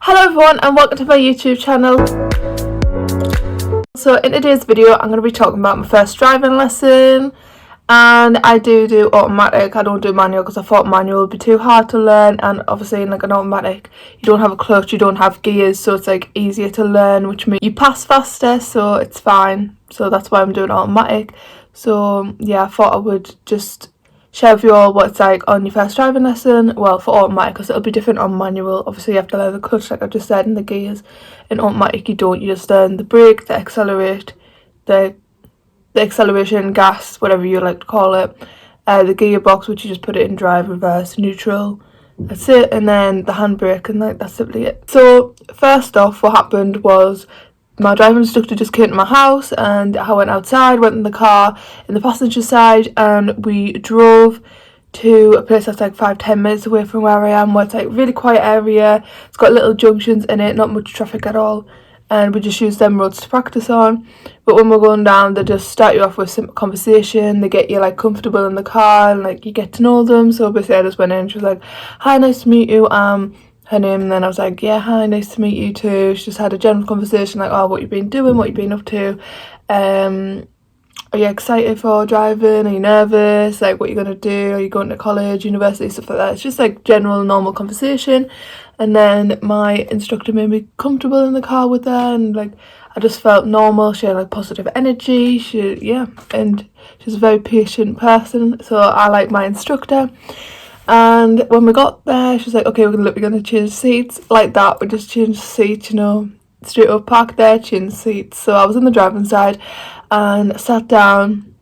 Hello everyone and welcome to my YouTube channel. So in today's video I'm going to be talking about my first driving lesson, and I do automatic. I don't do manual because I thought manual would be too hard to learn, and obviously in like an automatic you don't have a clutch, you don't have gears, so it's like easier to learn, which means you pass faster, so it's fine. So that's why I'm doing automatic. So yeah, I thought I would just share with you all what it's like on your first driving lesson. Well, for automatic, because it'll be different on manual. Obviously you have to learn the clutch like I just said, and the gears. In automatic you don't, you just learn the brake, the accelerate, the acceleration, gas, whatever you like to call it, the gearbox, which you just put it in drive, reverse, neutral, that's it, and then the handbrake, and like that's simply it. So first off, what happened was my driving instructor just came to my house, and I went outside, went in the car in the passenger side, and we drove to a place that's like 5-10 minutes away from where I am, where it's like really quiet area. It's got little junctions in it, not much traffic at all, and we just use them roads to practice on. But when we're going down, they just start you off with simple conversation, they get you like comfortable in the car, and like you get to know them. So basically I just went in and she was like, "Hi, nice to meet you, her name," and then I was like, "Yeah, hi, nice to meet you too." She just had a general conversation like, "Oh, what you've been doing, what you've been up to, are you excited for driving, are you nervous, like what you're gonna do, are you going to college, university," stuff like that. It's just like general normal conversation. And then my instructor made me comfortable in the car with her, and like I just felt normal. She had like positive energy, and she's a very patient person, so I like my instructor. And when we got there, she was like, "Okay, we're gonna change seats," like that. We just changed seats, straight up, parked there, changed seats. So I was in the driving side and sat down,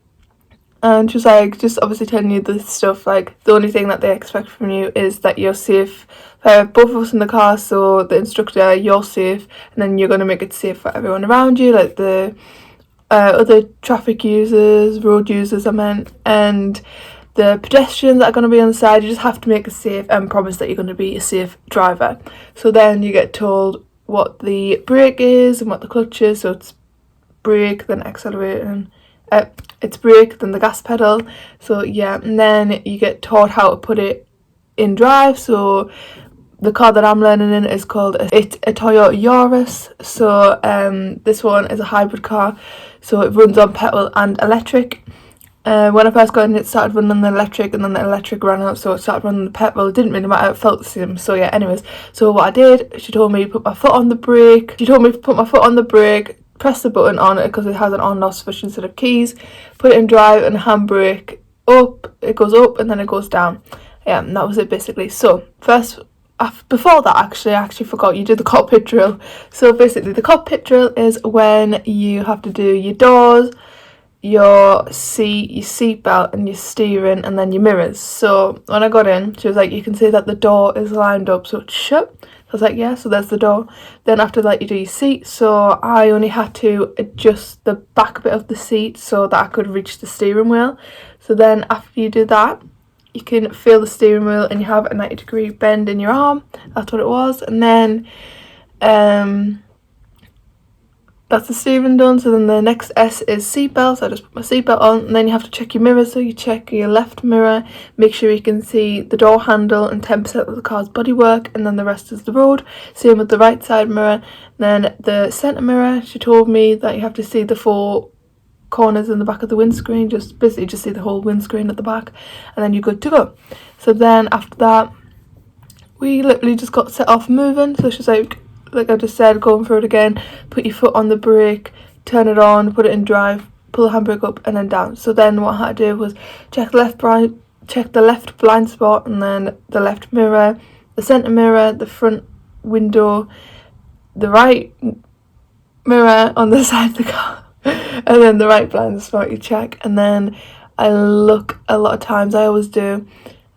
and she was like, just obviously telling you this stuff, like the only thing that they expect from you is that you're safe. Both of us in the car, so the instructor, you're safe, and then you're going to make it safe for everyone around you, like the other traffic users, road users I meant, and the pedestrians that are going to be on the side. You just have to make it safe and promise that you're going to be a safe driver. So then you get told what the brake is and what the clutch is. So it's brake, then accelerate, and it's brake, then the gas pedal. So yeah, and then you get taught how to put it in drive. So the car that I'm learning in is called a Toyota Yaris. So this one is a hybrid car, so it runs on petrol and electric. When I first got in, it started running on the electric, and then the electric ran out, so it started running the petrol. It didn't really matter, it felt the same. So yeah, anyways, so what I did, she told me to put my foot on the brake. Press the button on it because it has an on-off switch instead of keys, put it in drive, and handbrake up, it goes up and then it goes down. Yeah, and that was it basically. So before that, I actually forgot, you do the cockpit drill. So basically the cockpit drill is when you have to do your doors, your seat belt, and your steering, and then your mirrors. So when I got in, she was like, "You can see that the door is lined up, so it's shut." I was like, "Yeah," so there's the door. Then after that you do your seat. So I only had to adjust the back bit of the seat so that I could reach the steering wheel. So then after you do that, you can feel the steering wheel, and you have a 90-degree bend in your arm. That's what it was. And then that's the steering done. So then the next S is seatbelt. So I just put my seatbelt on, and then you have to check your mirror. So you check your left mirror, make sure you can see the door handle and 10% of the car's bodywork, and then the rest is the road. Same with the right side mirror. Then the centre mirror, she told me that you have to see the 4 corners in the back of the windscreen, just basically just see the whole windscreen at the back, and then you're good to go. So then after that, we literally just got set off moving. So she's like I just said, going through it again, put your foot on the brake, turn it on, put it in drive, pull the handbrake up and then down. So then what I had to do was check the left blind spot, and then the left mirror, the centre mirror, the front window, the right mirror on the side of the car, and then the right blind spot you check. And then I look a lot of times, I always do.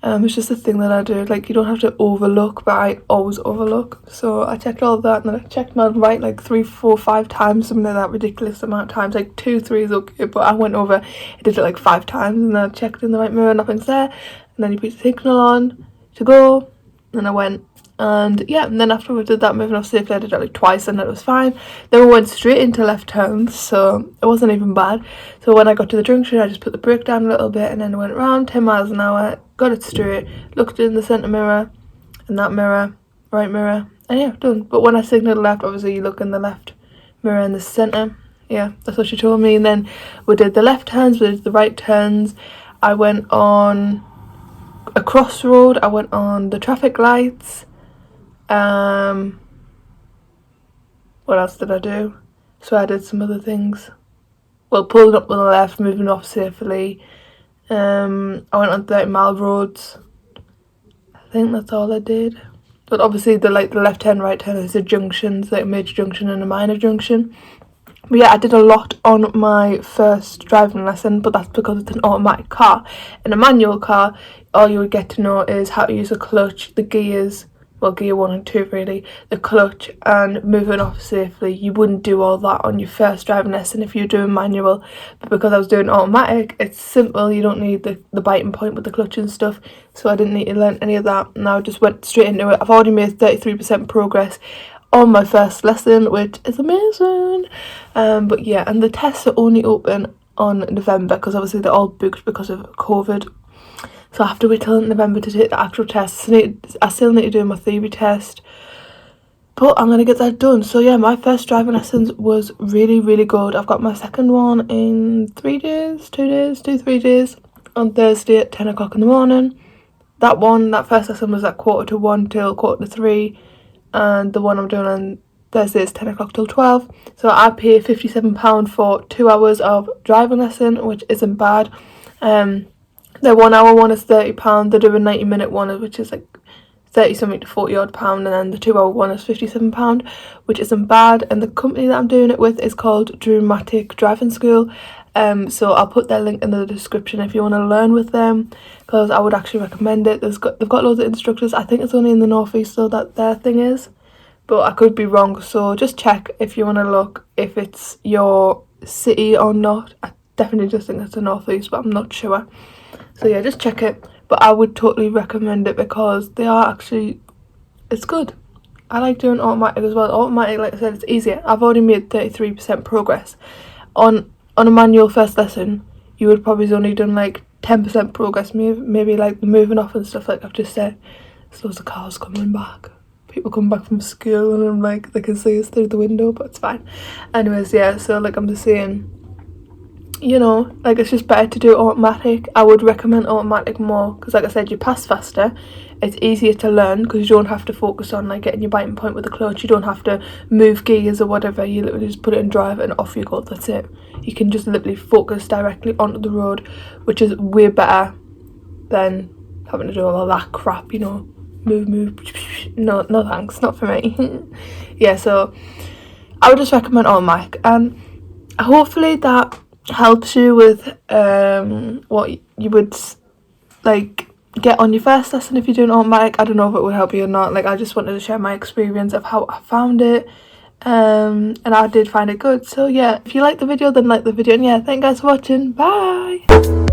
It's just a thing that I do, like you don't have to overlook, but I always overlook. So I checked all of that, and then I checked my right like 3, 4, 5 times, something like that ridiculous amount of times, like 2, 3 is okay, but I went over, I did it like 5 times, and then I checked in the right mirror, nothing's there, and then you put the signal on to go, and I went. And yeah, and then after we did that, moving off safely, I did it like twice and it was fine. Then we went straight into left turns, so it wasn't even bad. So when I got to the junction, I just put the brake down a little bit, and then went around 10 miles an hour, got it straight, looked in the centre mirror, and that mirror, right mirror, and yeah, done. But when I signal left, obviously you look in the left mirror in the centre. Yeah, that's what she told me. And then we did the left turns, we did the right turns. I went on a crossroad, I went on the traffic lights. What else did I do? So I did some other things. Well, pulling up on the left, moving off safely. I went on 30-mile roads. I think that's all I did. But obviously the left turn, right turn is the junctions, like a major junction and a minor junction. But yeah, I did a lot on my first driving lesson, but that's because it's an automatic car. In a manual car, all you would get to know is how to use a clutch, the gears, well, gear 1 and 2 really, the clutch, and moving off safely. You wouldn't do all that on your first driving lesson if you're doing manual, but because I was doing automatic, it's simple. You don't need the biting point with the clutch and stuff, so I didn't need to learn any of that, and I just went straight into it. I've already made 33% progress on my first lesson, which is amazing. But yeah, and the tests are only open on November because obviously they're all booked because of COVID, so I have to wait till November to take the actual tests. I still need to do my theory test, but I'm gonna get that done. So yeah, my first driving lessons was really, really good. I've got my second one in 3 days, 3 days, on Thursday at 10 o'clock in the morning. That first lesson was at 1:45 till 3:15, and the one I'm doing on Thursday is 10 o'clock till 12. So I pay £57 for 2 hours of driving lesson, which isn't bad. The 1 hour one is £30. They do a 90-minute one, which is like 30 something to 40 odd pound, and then the 2 hour one is £57, which isn't bad. And the company that I'm doing it with is called Dramatic Driving School. So I'll put their link in the description if you want to learn with them, because I would actually recommend it. They've got loads of instructors. I think it's only in the northeast though that their thing is, but I could be wrong, so just check if you want to look if it's your city or not. I definitely just think it's the northeast, but I'm not sure. So yeah, just check it. But I would totally recommend it because they are actually, it's good. I like doing automatic as well. Automatic, like I said, it's easier. I've already made 33% progress. On a manual first lesson, you would probably only done like 10% progress, maybe like the moving off and stuff like I've just said. There's loads of cars coming back. People come back from school and I'm like, they can see us through the window, but it's fine. Anyways, yeah, so like I'm just saying, you know, like it's just better to do automatic. I would recommend automatic more because like I said, you pass faster, it's easier to learn because you don't have to focus on like getting your biting point with the clutch. You don't have to move gears or whatever. You literally just put it in drive and off you go. That's it. You can just literally focus directly onto the road, which is way better than having to do all of that crap, you know, move. No thanks, not for me. Yeah, so I would just recommend automatic, and hopefully that helps you with what you would like get on your first lesson if you're doing automatic. I don't know if it would help you or not. Like I just wanted to share my experience of how I found it, and I did find it good. So yeah, if you like the video, then like the video, and yeah, thank you guys for watching. Bye.